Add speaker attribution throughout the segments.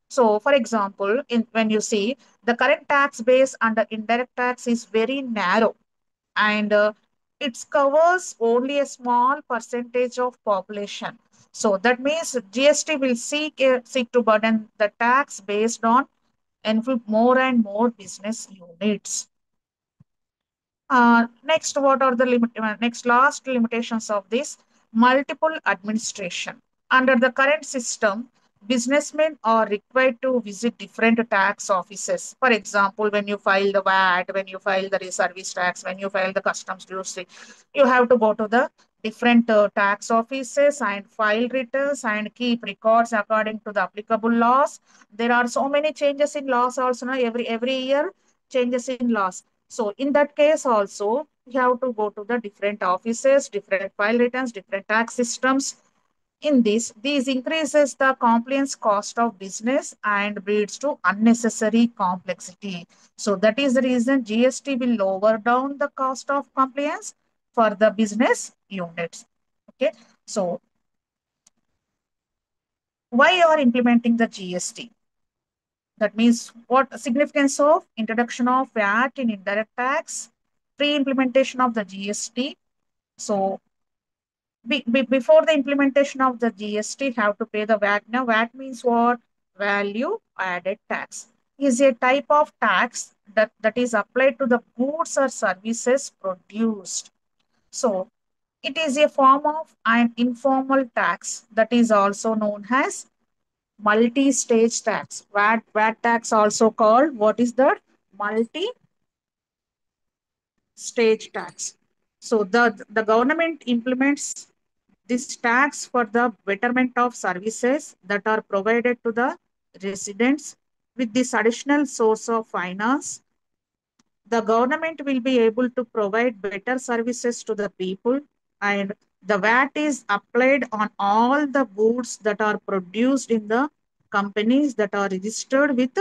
Speaker 1: So, for example, when you see the current tax base under indirect tax is very narrow, and it covers only a small percentage of population. So that means GST will seek to burden the tax based on more and more business units. Next, what are the last limitations of this? Multiple administration. Under the current system, businessmen are required to visit different tax offices. For example, when you file the VAT, when you file the service tax, when you file the customs duty, you have to go to the different tax offices and file returns and keep records according to the applicable laws. There are so many changes in laws also. Now, every year changes in laws. So in that case also, you have to go to the different offices, different file returns, different tax systems. In this, these increases the compliance cost of business and leads to unnecessary complexity. So that is the reason GST will lower down the cost of compliance for the business units. Okay. So why you are implementing the GST? That means what significance of introduction of VAT in indirect tax, pre-implementation of the GST. So before the implementation of the GST, have to pay the VAT. Now VAT means what? Value added tax is a type of tax that is applied to the goods or services produced. So it is a form of an informal tax that is also known as multi-stage tax. VAT tax also called, what is that? Multi-stage tax. So the government implements this tax for the betterment of services that are provided to the residents. With this additional source of finance, the government will be able to provide better services to the people, and the VAT is applied on all the goods that are produced in the companies that are registered with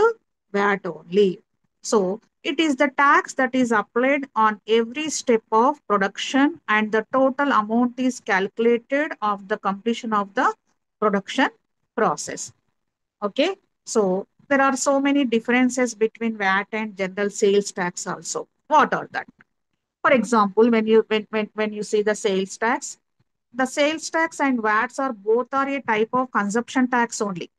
Speaker 1: VAT only. So it is the tax that is applied on every step of production, and the total amount is calculated of the completion of the production process. Okay. So there are so many differences between VAT and general sales tax also. What are that? For example, when you see the sales tax and VATs are both are a type of consumption tax only.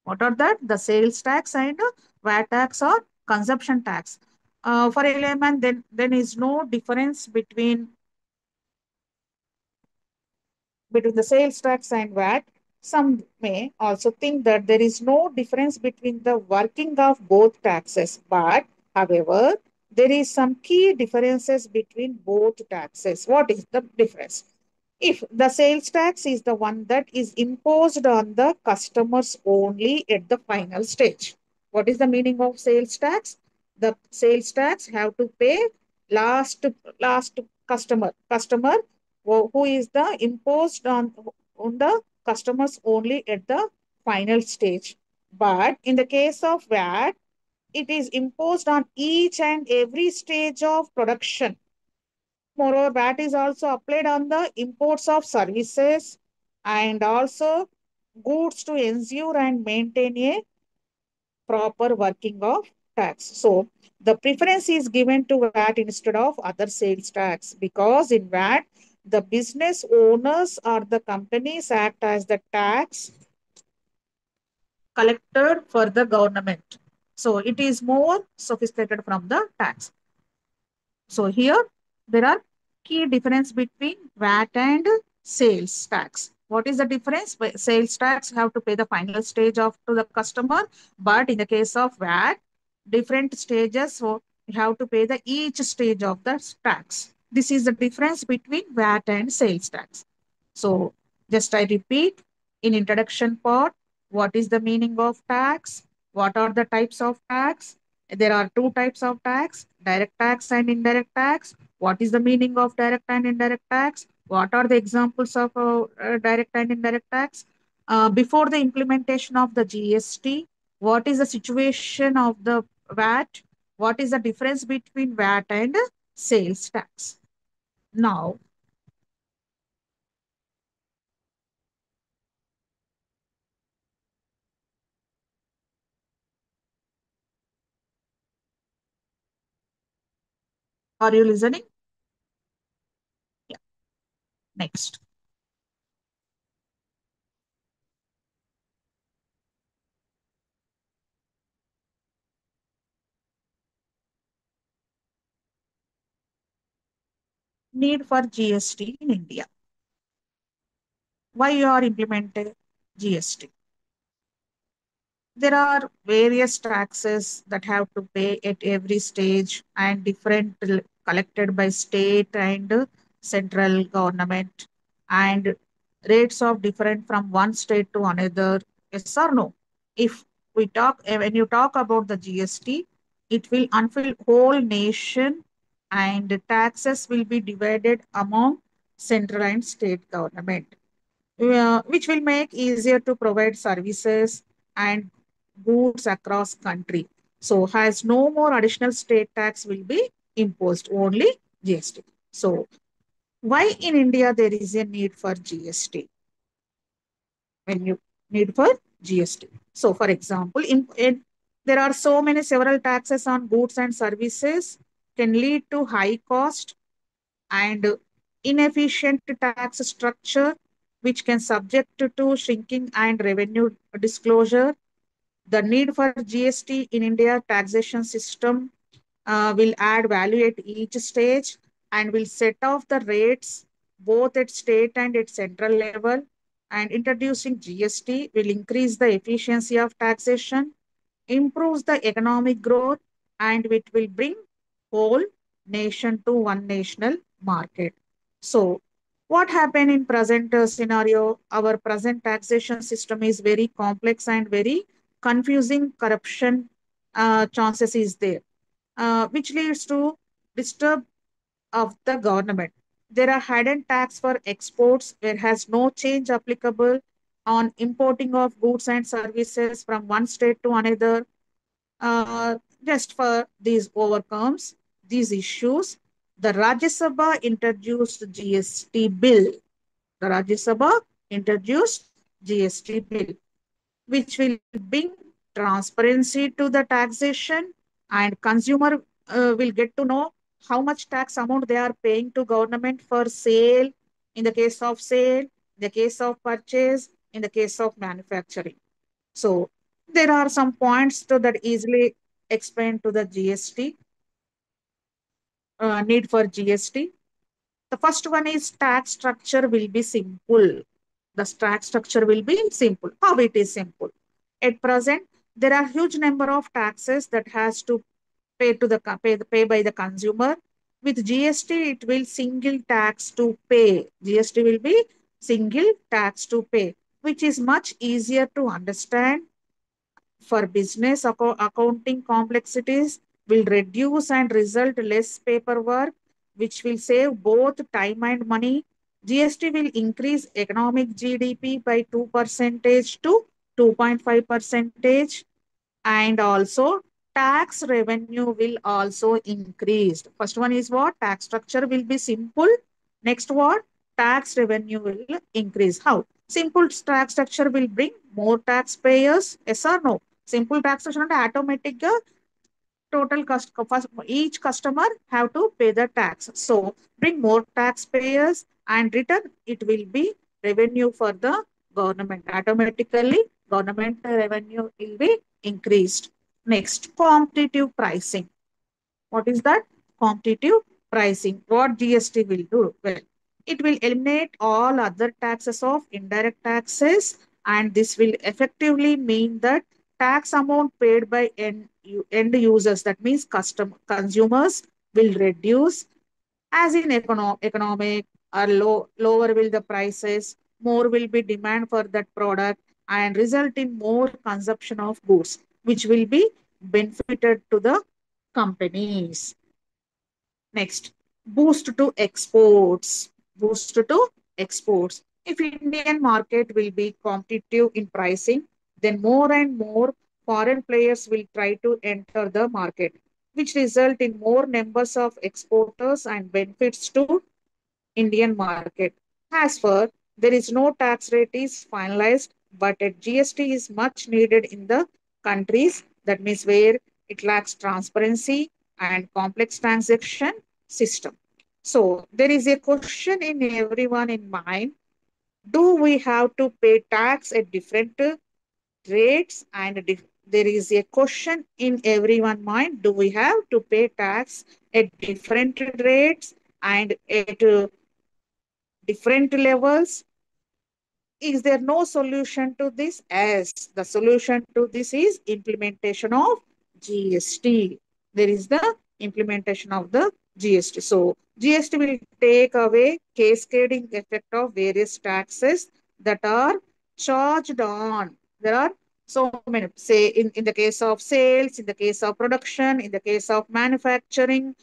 Speaker 1: What are that? The sales tax and VAT tax or consumption tax. For a layman, then is no difference between the sales tax and VAT. Some may also think that there is no difference between the working of both taxes, but however, there is some key differences between both taxes. What is the difference? If the sales tax is the one that is imposed on the customers only at the final stage. What is the meaning of sales tax? The sales tax have to pay last last customer who is the imposed on the customers only at the final stage. But in the case of VAT, it is imposed on each and every stage of production. Moreover, VAT is also applied on the imports of services and also goods to ensure and maintain a proper working of tax. So the preference is given to VAT instead of other sales tax, because in VAT, the business owners or the companies act as the tax collector for the government. So it is more sophisticated from the tax. So here there are key difference between VAT and sales tax. What is the difference? Sales tax have to pay the final stage of to the customer, but in the case of VAT, different stages, so you have to pay the each stage of the tax. This is the difference between VAT and sales tax. So just I repeat, in introduction part, what is the meaning of tax? What are the types of tax? There are two types of tax, direct tax and indirect tax. What is the meaning of direct and indirect tax? What are the examples of direct and indirect tax? Before the implementation of the GST, what is the situation of the VAT? What is the difference between VAT and sales tax? Now, Are you listening? Yeah. Next, need for GST in India. Why you are implementing GST? There are various taxes that have to pay at every stage and different collected by state and central government, and rates of different from one state to another. Yes or no? If we talk when you talk about the GST, it will unfill whole nation, and the taxes will be divided among central and state government, which will make easier to provide services and goods across country. So has no more additional state tax will be imposed, only GST. So why in India there is a need for GST? When you need for GST. So for example, there are so many several taxes on goods and services can lead to high cost and inefficient tax structure, which can subject to shrinking and revenue disclosure. The need for GST in India taxation system will add value at each stage and will set off the rates both at state and at central level. And introducing GST will increase the efficiency of taxation, improves the economic growth, and it will bring whole nation to one national market. So what happened in present scenario? Our present taxation system is very complex and very confusing. Corruption chances is there, which leads to disturb of the government. There are hidden tax for exports where has no change applicable on importing of goods and services from one state to another. Just for these overcomes these issues, the Rajya Sabha introduced GST bill. The Rajya Sabha introduced GST bill, which will bring transparency to the taxation, and consumer will get to know how much tax amount they are paying to government for sale, in the case of sale, in the case of purchase, in the case of manufacturing. So there are some points that easily explain to the GST, need for GST. The first one is tax structure will be simple. The tax structure will be simple. How it is simple? At present, there are huge number of taxes that has to pay by the consumer. With GST, it will single tax to pay. GST will be single tax to pay, which is much easier to understand for business. Accounting complexities will reduce and result less paperwork, which will save both time and money. GST will increase economic GDP by 2 percentage to 2.5 percentage, and also tax revenue will also increase. First one is what? Tax structure will be simple. Next what? Tax revenue will increase. How? Simple tax structure will bring more taxpayers. Yes or no? Simple tax structure అంటే automatic గా total cost first, each customer have to pay the tax. So bring more taxpayers and return it will be revenue for the government. Automatically government revenue will be increased. Next, competitive pricing. What is that? Competitive pricing. What GST will do? Well, it will eliminate all other taxes of indirect taxes, and this will effectively mean that tax amount paid by end users, that means consumers, will reduce. As in economic, lower will the prices, more will be demand for that product, and result in more consumption of goods, which will be benefited to the companies. Next, boost to exports. Boost to exports. If Indian market will be competitive in pricing, then more and more foreign players will try to enter the market, which result in more numbers of exporters and benefits to Indian market. As for, there is no tax rate is finalized, but a GST is much needed in the countries, that means where it lacks transparency and complex transaction. system. So there is a question in everyone in mind. Do we have to pay tax at different rates? And there is a question in everyone mind. Do we have to pay tax at different rates and at different levels? Is there no solution to this? Yes, the solution to this is implementation of GST. There is the implementation of the GST. So GST will take away cascading effect of various taxes that are charged on. There are so many, say in the case of sales, in the case of production, in the case of manufacturing,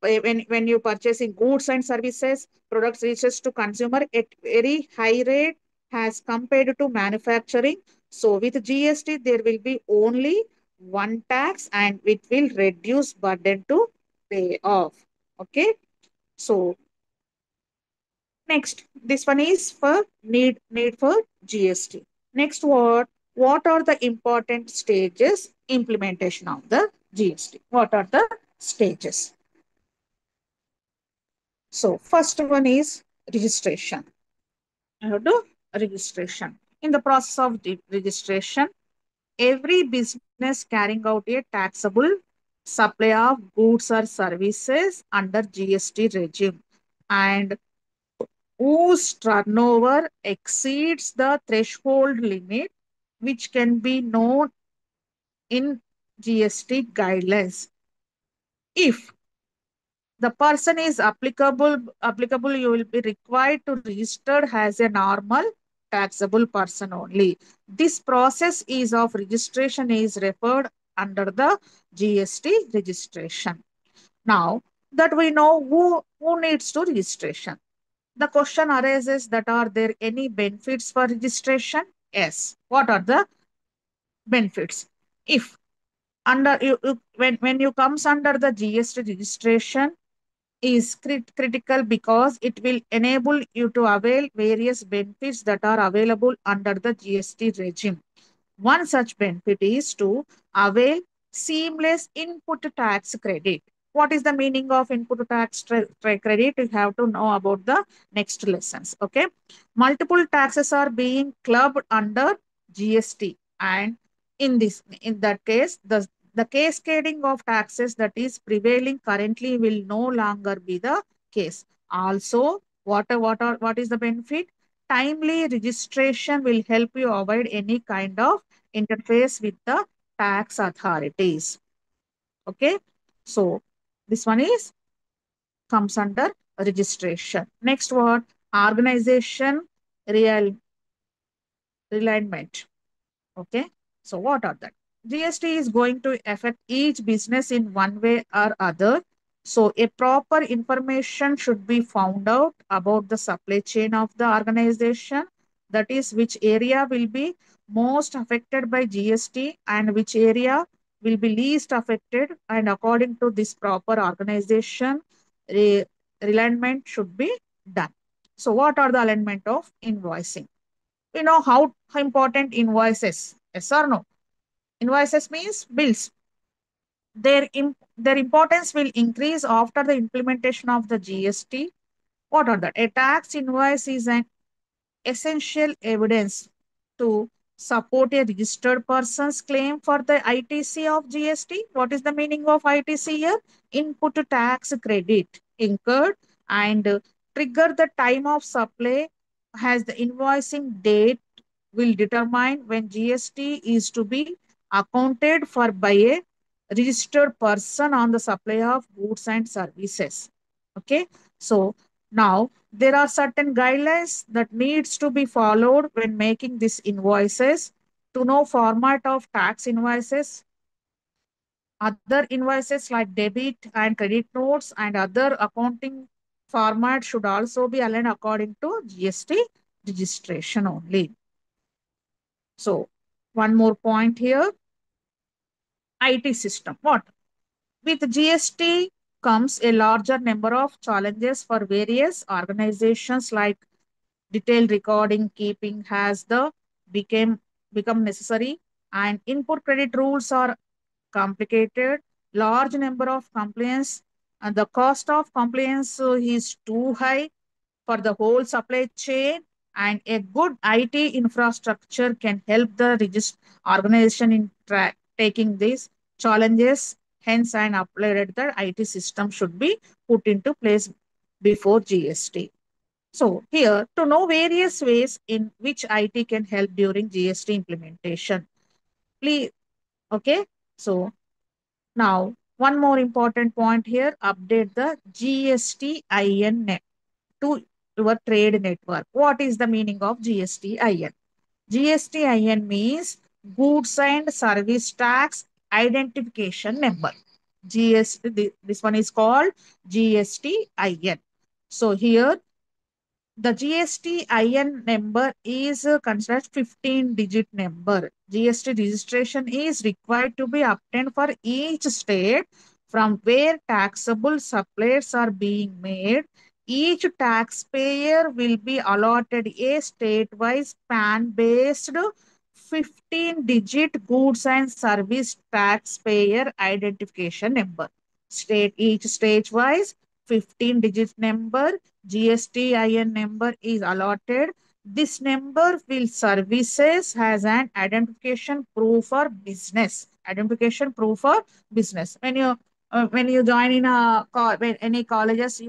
Speaker 1: when you purchasing goods and services, products reaches to consumer at very high rate as compared to manufacturing. So with GST there will be only one tax and it will reduce burden to pay off. Okay, so next, this one is for need for GST. Next, what are the important stages implementation of the GST? What are the stages? So first one is registration. I have to registration. In the process of registration, every business carrying out a taxable supply of goods or services under GST regime and whose turnover exceeds the threshold limit, which can be known in GST guidelines. If the person is applicable, you will be required to register as a normal taxable person only. This process is of registration is referred under the GST registration. Now that we know who needs to registration, the question arises that are there any benefits for registration? Yes. What are the benefits? If under when you comes under the GST registration is critical because it will enable you to avail various benefits that are available under the GST regime. One such benefit is to avail seamless input tax credit. What is the meaning of input tax credit? You have to know about the next lessons. Okay. Multiple taxes are being clubbed under GST. And in that case, the cascading of taxes that is prevailing currently will no longer be the case. Also, what is the benefit? Timely registration will help you avoid any kind of interface with the tax authorities. Okay. So this one is comes under registration. Next one, organization real alignment. Okay. So what are that? GST is going to affect each business in one way or other. So a proper information should be found out about the supply chain of the organization. That is which area will be most affected by GST and which area will be least affected. And according to this proper organization, re- alignment should be done. So what are the alignment of invoicing? We know how important invoices. Yes or no? Invoices means bills. Their importance will increase after the implementation of the GST. What are that? A tax invoice is an essential evidence to support a registered person's claim for the ITC of GST. What is the meaning of ITC here? Input tax credit incurred and trigger the time of supply has the invoicing date will determine when GST is to be accounted for by a registered person on the supply of goods and services. Okay, so now there are certain guidelines that needs to be followed when making these invoices. To know format of tax invoices, other invoices like debit and credit notes and other accounting format should also be aligned according to GST registration only. So one more point here, IT system. What? With GST comes a larger number of challenges for various organizations like detailed recording keeping has the became become necessary and input credit rules are complicated. Large number of complaints and the cost of compliance is too high for the whole supply chain, and a good IT infrastructure can help the organization in taking these challenges. Hence, an uploaded the IT system should be put into place before GST. So here to know various ways in which IT can help during GST implementation. Please, okay. So now one more important point here: update the GSTIN to your trade network. What is the meaning of GSTIN? GSTIN means Goods and Service Tax Identification Number. This one is called GSTIN. So here the GSTIN number is considered 15-digit number. GST registration is required to be obtained for each state from where taxable suppliers are being made. Each taxpayer will be allotted a state-wise PAN-based 15-digit goods and service taxpayer identification number. Each state-wise 15-digit number GSTIN number is allotted. This number will services as an identification proof for business. Identification proof for business. When you join in when any colleges,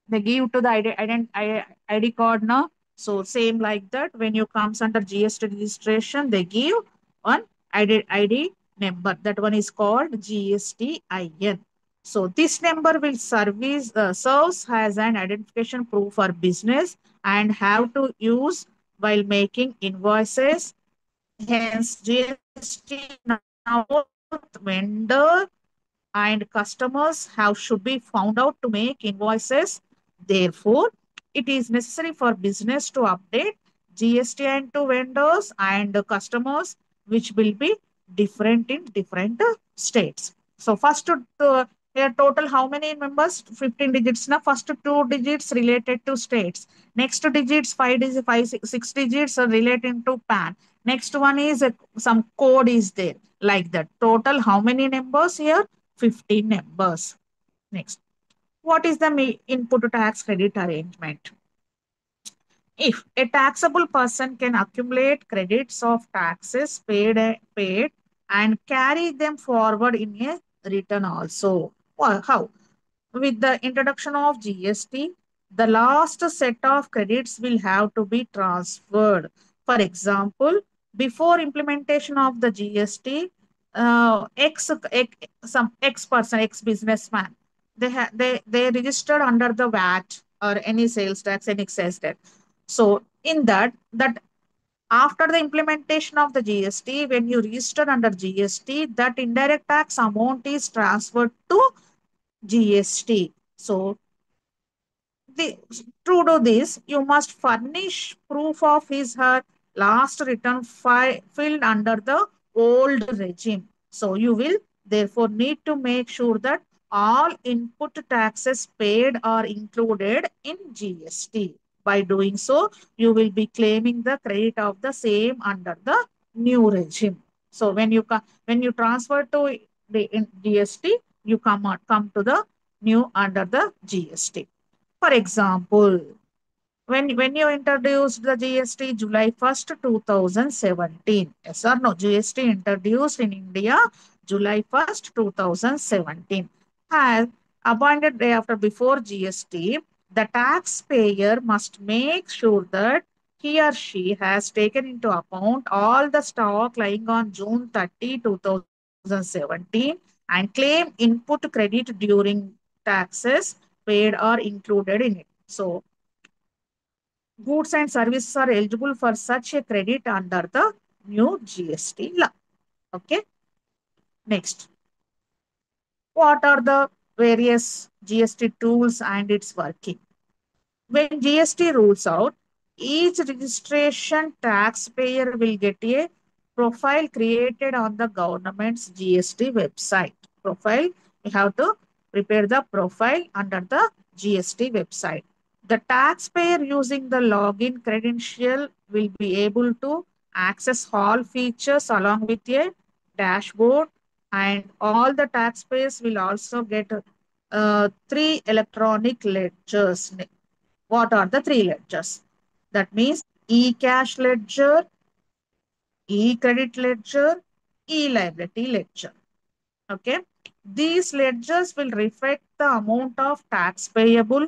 Speaker 1: they give to the ID card now. So same like that. When you comes under GST registration, they give one ID number. That one is called GSTIN. So this number will serves as an identification proof for business and have to use while making invoices. Hence, GST now both vendor and customers have should be found out to make invoices. Therefore, it is necessary for business to update GST and to vendors and customers, which will be different in different states. So first here total how many members? 15 digits. Now first two digits related to states. Next digits five digits, six digits are related to PAN. Next one is some code is there like that. Total how many numbers here? 15 numbers. Next, what is the input tax credit arrangement? If a taxable person can accumulate credits of taxes paid and carry them forward in a return also. Well, how? With the introduction of GST, the last set of credits will have to be transferred. For example, before implementation of the GST, some X person, X businessman, they registered under the VAT or any sales tax, any excise tax. So in that after the implementation of the GST, when you register under GST, that indirect tax amount is transferred to GST. So the, to do this, you must furnish proof of his her last return filled under the old regime. So you will therefore need to make sure that all input taxes paid are included in GST. By doing so, you will be claiming the credit of the same under the new regime. So when you transfer to the GST, you come to the new under the GST. For example, when you introduced the GST July 1st, 2017, yes or no? GST introduced in India July 1st, 2017. Has appointed day after before GST, the taxpayer must make sure that he or she has taken into account all the stock lying on June 30, 2017 and claim input credit during taxes paid or included in it. So goods and services are eligible for such a credit under the new GST law. Okay. Next, what are the various GST tools and its working? When GST rules out, each registration taxpayer will get a profile created on the government's GST website. Profile, you have to prepare the profile under the GST website. The taxpayer using the login credential will be able to access all features along with a dashboard, and all the taxpayers will also get three electronic ledgers. What are the three ledgers? That means e-cash ledger, e-credit ledger, e-liability ledger. Okay. These ledgers will reflect the amount of tax payable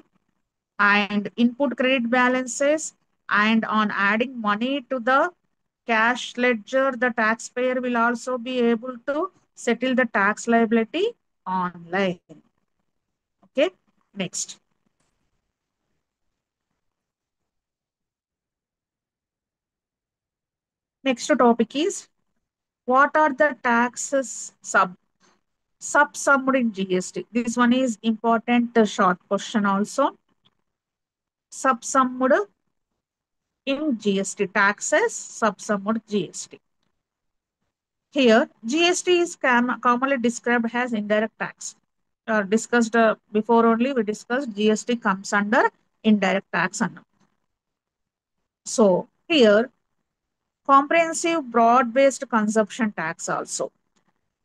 Speaker 1: and input credit balances. And on adding money to the cash ledger, the taxpayer will also be able to settle the tax liability online. Okay. Next. Next topic is what are the taxes subsummed in GST? This one is important short question also. Subsummed in GST taxes, subsummed GST. Here, GST is commonly described as indirect tax. Discussed before only we discussed GST comes under indirect tax. So here, comprehensive broad-based consumption tax also.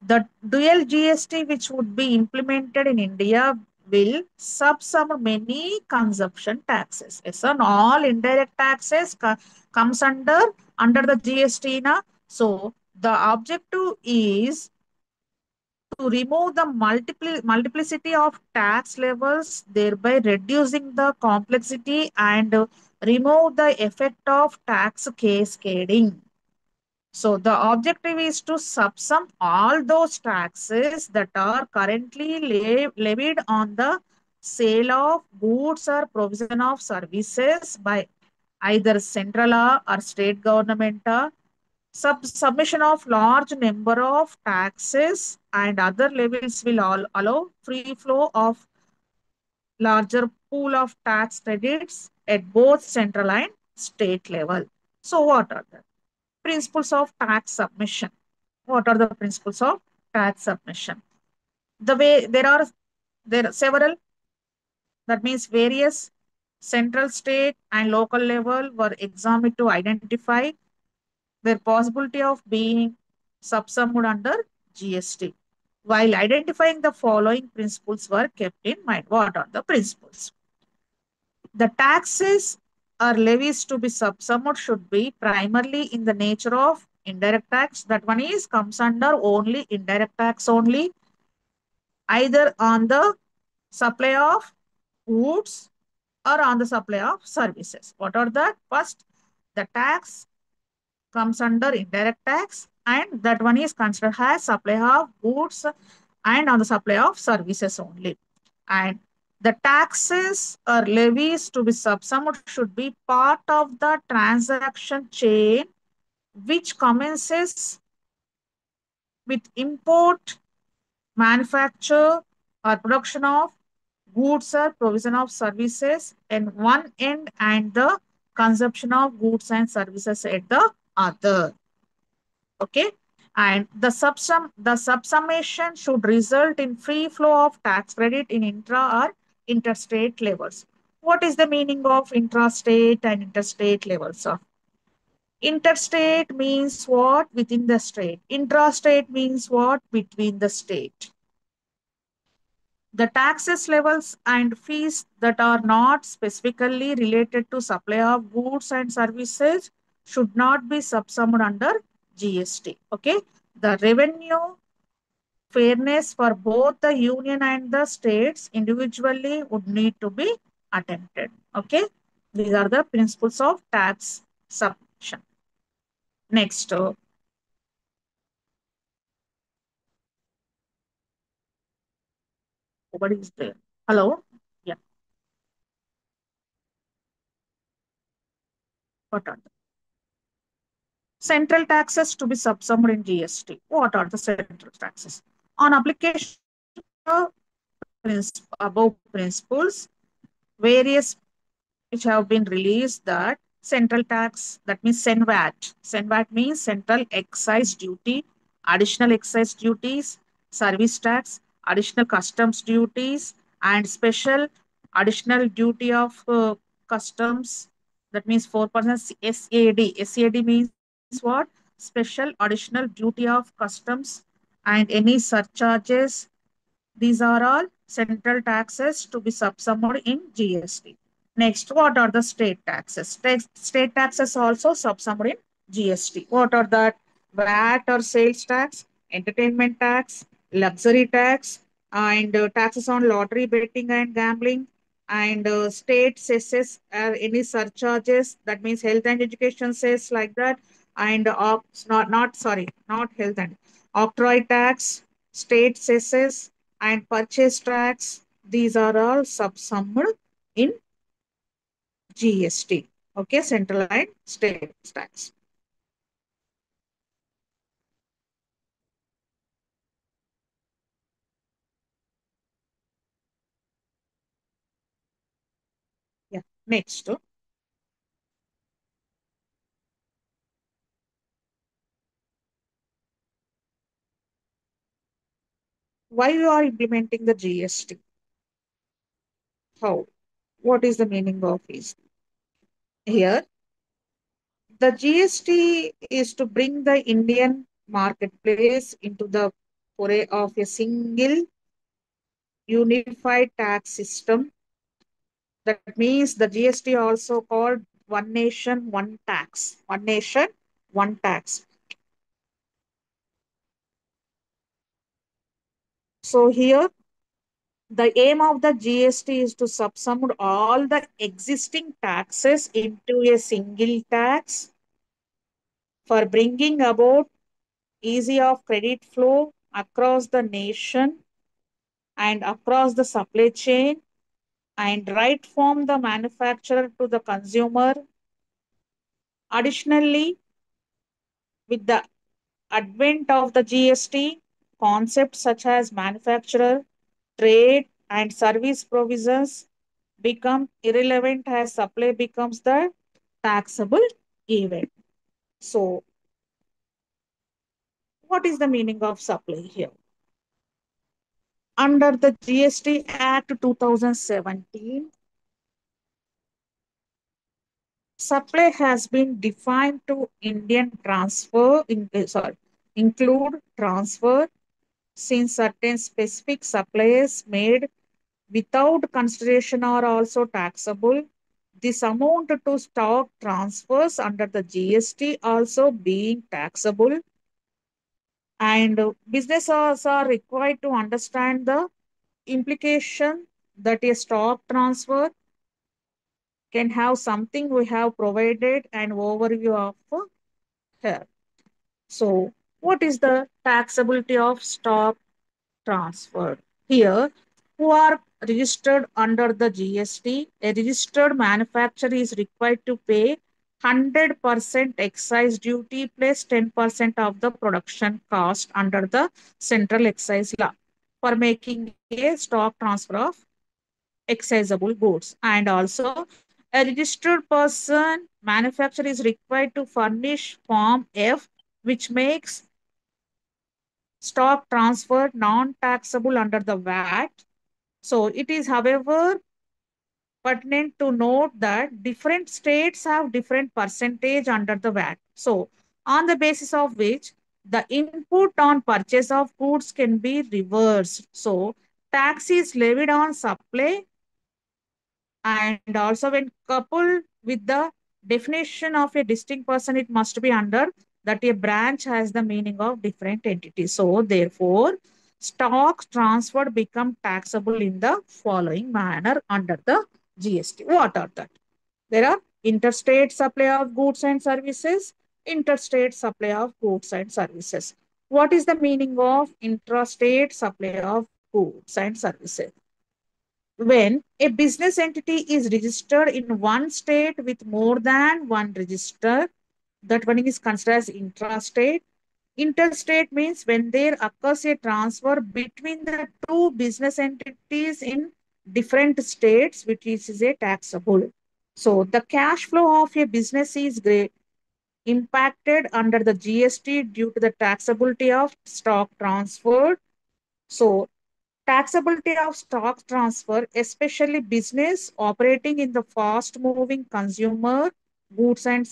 Speaker 1: The dual GST which would be implemented in India will subsum many consumption taxes. Yes, and all indirect taxes comes under the GST. Na? So the objective is to remove the multiplicity of tax levels, thereby reducing the complexity and remove the effect of tax cascading. So the objective is to subsum all those taxes that are currently levied on the sale of goods or provision of services by either central or state government. Submission of large number of taxes and other levels will all allow free flow of larger pool of tax credits at both central and state level. So what are the principles of tax submission? What are the principles of tax submission? The way there are several, that means various central, state, and local level were examined to identify their possibility of being subsumed under GST. While identifying the following principles were kept in mind. What are the principles? The taxes or levies to be subsumed should be primarily in the nature of indirect tax. That one is comes under only indirect tax only, either on the supply of goods or on the supply of services. What are that? First, the tax comes under indirect tax, and that one is considered as supply of goods and on the supply of services only. And the taxes or levies to be subsumed should be part of the transaction chain which commences with import, manufacture, or production of goods or provision of services at one end and the consumption of goods and services at the other. Okay. And the subsummation should result in free flow of tax credit in intra or interstate levels. What is the meaning of intrastate and interstate levels? Interstate means what? Within the state. Intrastate means what? Between the state. The taxes levels and fees that are not specifically related to supply of goods and services should not be subsumed under GST. Okay. The revenue fairness for both the union and the states individually would need to be attempted. Okay. These are the principles of tax submission. Next, what is there? Hello? Yeah. What are the central taxes to be subsumed in GST? What are the central taxes? On application of above principles, various which have been released that central tax, that means SENVAT. SENVAT means Central Excise Duty, additional excise duties, service tax, additional customs duties, and special additional duty of customs. That means 4% SAD. SAD means what? Special additional duty of customs and any surcharges. These are all central taxes to be subsumed in GST. Next, what are the state taxes? State taxes also subsumed in GST. What are that? VAT or sales tax, entertainment tax, luxury tax, and taxes on lottery betting and gambling, and state cesses any surcharges. That means health and education cess like that, and not sorry, not health and octroi tax, state cesses, and purchase tax. These are all subsumed in GST. Okay, central and state tax. Yeah. Next, why you are implementing the GST? How? What is the meaning of this? Here, the GST is to bring the Indian marketplace into the foray of a single unified tax system. That means the GST also called one nation, one tax. One nation, one tax. So here the aim of the GST is to subsume all the existing taxes into a single tax for bringing about easy of credit flow across the nation and across the supply chain and right from the manufacturer to the consumer. Additionally, with the advent of the GST, concepts such as manufacturer, trade, and service provisions become irrelevant as supply becomes the taxable event. So, what is the meaning of supply here? Under the GST Act 2017, supply has been defined to include transfer since certain specific supplies made without consideration are also taxable. This amount to stock transfers under the GST also being taxable, and businesses are required to understand the implication that a stock transfer can have something we have provided an overview of here. So, what is the taxability of stock transfer? Here, who are registered under the GST, a registered manufacturer is required to pay 100% excise duty plus 10% of the production cost under the central excise law for making a stock transfer of excisable goods. And also, a registered person manufacturer is required to furnish Form F, which makes stock transfer non-taxable under the VAT. So it is, however, pertinent to note that different states have different percentage under the VAT. So on the basis of which the input on purchase of goods can be reversed. So tax is levied on supply, and also when coupled with the definition of a distinct person, it must be under that a branch has the meaning of different entities. So therefore, stocks transferred become taxable in the following manner under the GST. What are that? There are interstate supply of goods and services, interstate supply of goods and services. What is the meaning of intrastate supply of goods and services? When a business entity is registered in one state with more than one register, that one is considered as intrastate. Interstate means when there occurs a transfer between the two business entities in different states, which is a taxable. So the cash flow of a business is impacted under the GST due to the taxability of stock transferred. So taxability of stock transfer, especially business operating in the fast moving consumer goods and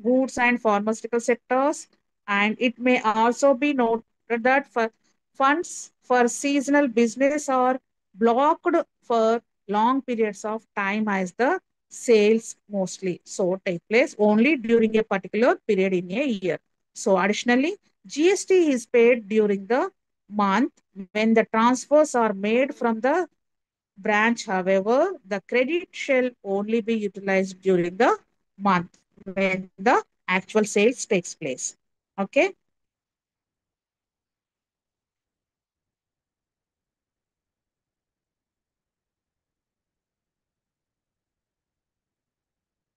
Speaker 1: goods and pharmaceutical sectors. And it may also be noted that for funds for seasonal business or blocked for long periods of time as the sales mostly so take place only during a particular period in a year. So additionally, GST is paid during the month when the transfers are made from the branch. However, the credit shall only be utilized during the month when the actual sales takes place. Okay.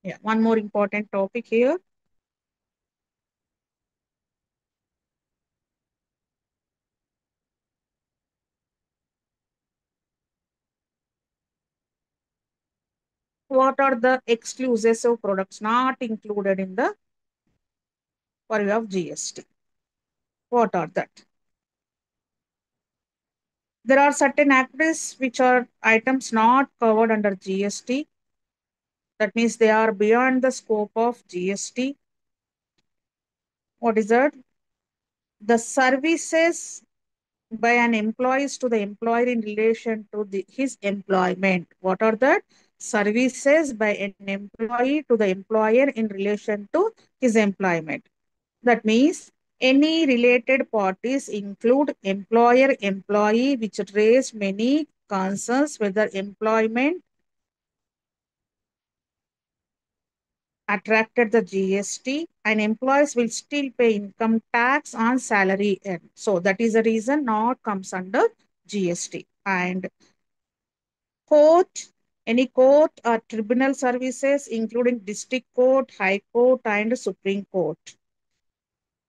Speaker 1: Yeah. One more important topic here. What are the exclusive products not included in the purview of GST? What are that? There are certain activities which are items not covered under GST. That means they are beyond the scope of GST. What is that? The services by an employee to the employer in relation to his employment. What are that? Services by an employee to the employer in relation to his employment. That means any related parties include employer employee, which raise many concerns whether employment attracted the GST and employees will still pay income tax on salary earned. So that is the reason not comes under GST. And court, any court or tribunal services including district court, high court and Supreme Court.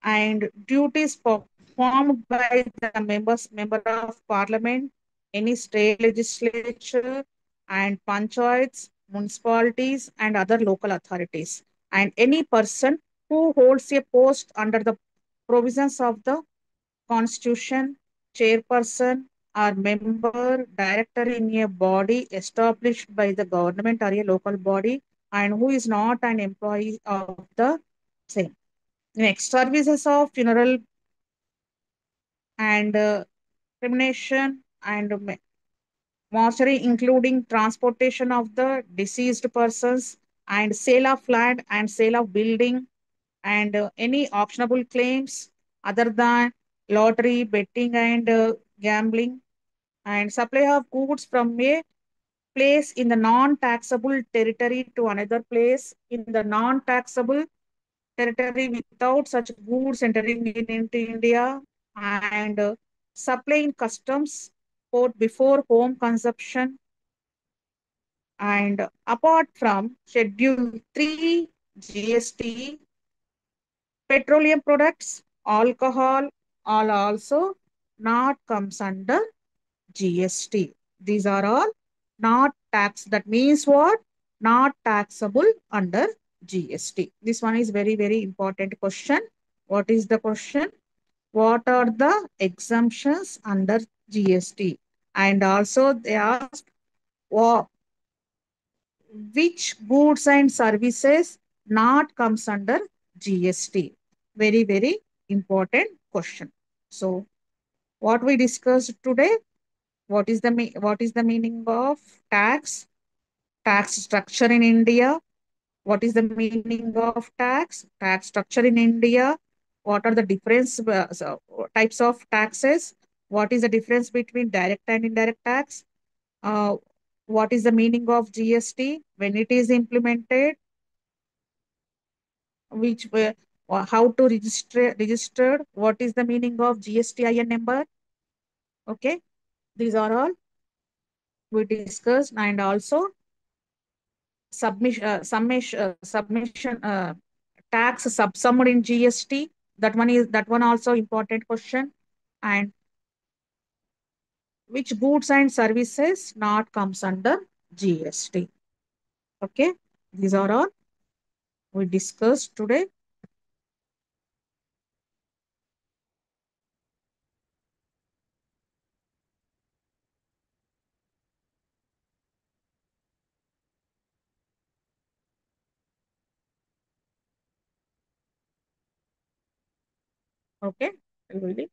Speaker 1: And duties performed by the member of parliament, any state legislature, and panchayats, municipalities, and other local authorities, and any person who holds a post under the provisions of the constitution, chairperson, or member, director in a body established by the government or a local body, and who is not an employee of the same. Next, services of funeral and cremation and mortuary, including transportation of the deceased persons and sale of land and sale of building and any optionable claims other than lottery, betting and gambling and supply of goods from a place in the non-taxable territory to another place in the non-taxable territory without such goods entering into India and supplying customs port before home consumption. And apart from Schedule 3 GST, petroleum products, alcohol all also not comes under GST. These are all not tax. That means what? Not taxable under GST. This one is very, very important question. What is the question? What are the exemptions under GST? And also they ask which goods and services not comes under GST. Very, very important question. So what we discussed today, what is the meaning of tax, tax structure in India, what is the meaning of tax, tax structure in India, what are the different types of taxes, what is the difference between direct and indirect tax, uh, what is the meaning of GST when it is implemented, which how to register, what is the meaning of GSTIN number. Okay, these are all we discussed. And also submission tax subsummed in GST. That one also important question. And which goods and services not comes under GST. Okay, these are all we discussed today. Okay, really.